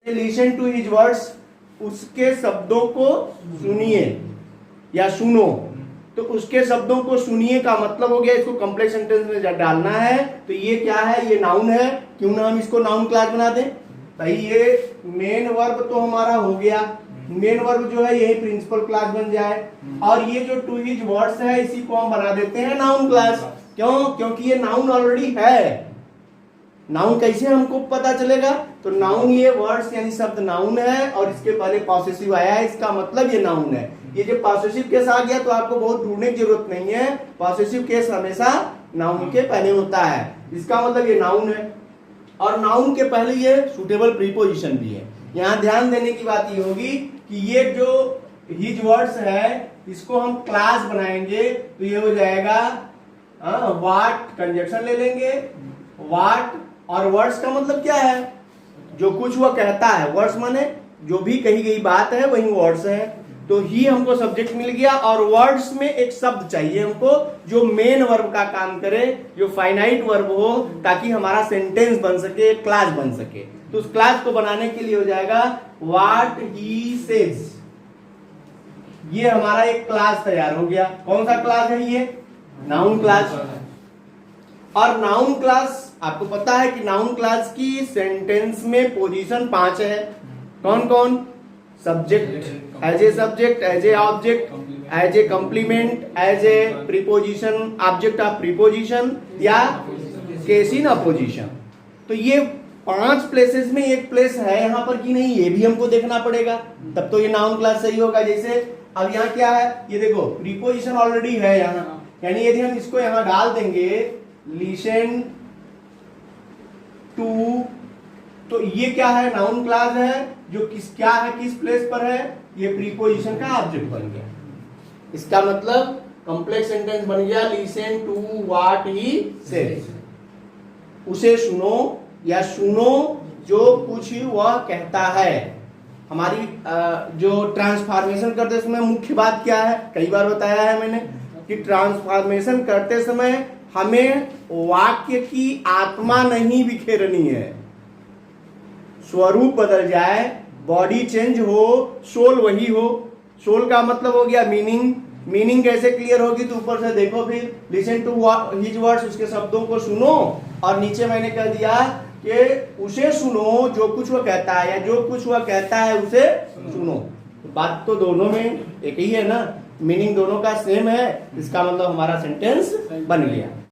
Listen to his words, उसके शब्दों को सुनिए या सुनो। तो उसके शब्दों को सुनिए का मतलब हो गया इसको कॉम्प्लेक्स सेंटेंस में डालना है। तो ये क्या है, ये नाउन है। क्यों ना हम इसको नाउन क्लास बना दें भाई। ये मेन वर्ब तो हमारा हो गया, मेन वर्ब जो है यही प्रिंसिपल क्लास बन जाए। और ये जो टू हिज वर्ड्स है इसी को हम बना देते हैं नाउन क्लास। क्यों? क्योंकि ये नाउन ऑलरेडी है। नाउन कैसे हमको पता चलेगा? तो नाउन, ये वर्ड्स यानी शब्द नाउन है और इसके पहले पॉसेसिव आया है, इसका मतलब ये नाउन है। ये जब पॉसेसिव केस आ गया तो आपको बहुत ढूंढने की जरूरत नहीं है। पॉसेसिव केस हमेशा नाउन के पहले होता है, इसका मतलब ये नाउन है। और नाउन के पहले ये सुटेबल प्रीपोजिशन भी है। यहाँ ध्यान देने की बात ये होगी कि ये जो हिज वर्ड्स है इसको हम क्लास बनाएंगे तो ये हो जाएगा व्हाट, कंजक्शन ले लेंगे व्हाट। और वर्ड्स का मतलब क्या है? जो कुछ वह कहता है। वर्ड्स माने जो भी कही गई बात है वही वर्ड्स है। तो ही हमको सब्जेक्ट मिल गया और वर्ड्स में एक शब्द चाहिए हमको जो मेन वर्ब का काम करे, जो फाइनाइट वर्ब हो, ताकि हमारा सेंटेंस बन सके, क्लास बन सके। तो उस क्लास को बनाने के लिए हो जाएगा व्हाट ही सेज। ये हमारा एक क्लास तैयार हो गया। कौन सा क्लास है ये? Noun class. और नाउन क्लास आपको पता है कि नाउन क्लास की सेंटेंस में पोजीशन 5 है। कौन कौन? Subject, as a subject, as a object, as a complement, as a preposition, object of preposition या केस इन अपोजिशन। तो ये 5 प्लेसेस में एक प्लेस है यहाँ पर कि नहीं, ये भी हमको देखना पड़ेगा, तब तो ये नाउन क्लास सही होगा। जैसे अब यहाँ क्या है, ये देखो प्रीपोजिशन ऑलरेडी है यहाँ, यानी यदि हम इसको यहाँ डाल देंगे लिसन टू, तो ये क्या है? नाउन क्लास है जो क्या है, किस प्लेस पर है? ये प्रीपोजिशन का ऑब्जेक्ट बन गया। इसका मतलब कॉम्प्लेक्स सेंटेंस बन गया listen to what he says. उसे सुनो या सुनो जो कुछ वह कहता है। हमारी जो ट्रांसफॉर्मेशन करते समय मुख्य बात क्या है, कई बार बताया है मैंने कि ट्रांसफॉर्मेशन करते समय हमें वाक्य की आत्मा नहीं बिखेरनी है। स्वरूप बदल जाए, बॉडी चेंज हो, सोल वही हो। सोल का मतलब हो गया मीनिंग। मीनिंग कैसे क्लियर होगी? तो ऊपर से देखो, फिर लिसन टू हिज वर्ड्स, उसके शब्दों को सुनो। और नीचे मैंने कह दिया कि उसे सुनो जो कुछ वह कहता है, या जो कुछ वह कहता है उसे सुनो। तो बात तो दोनों में एक ही है ना, मीनिंग दोनों का सेम है। इसका मतलब हमारा सेंटेंस बन गया।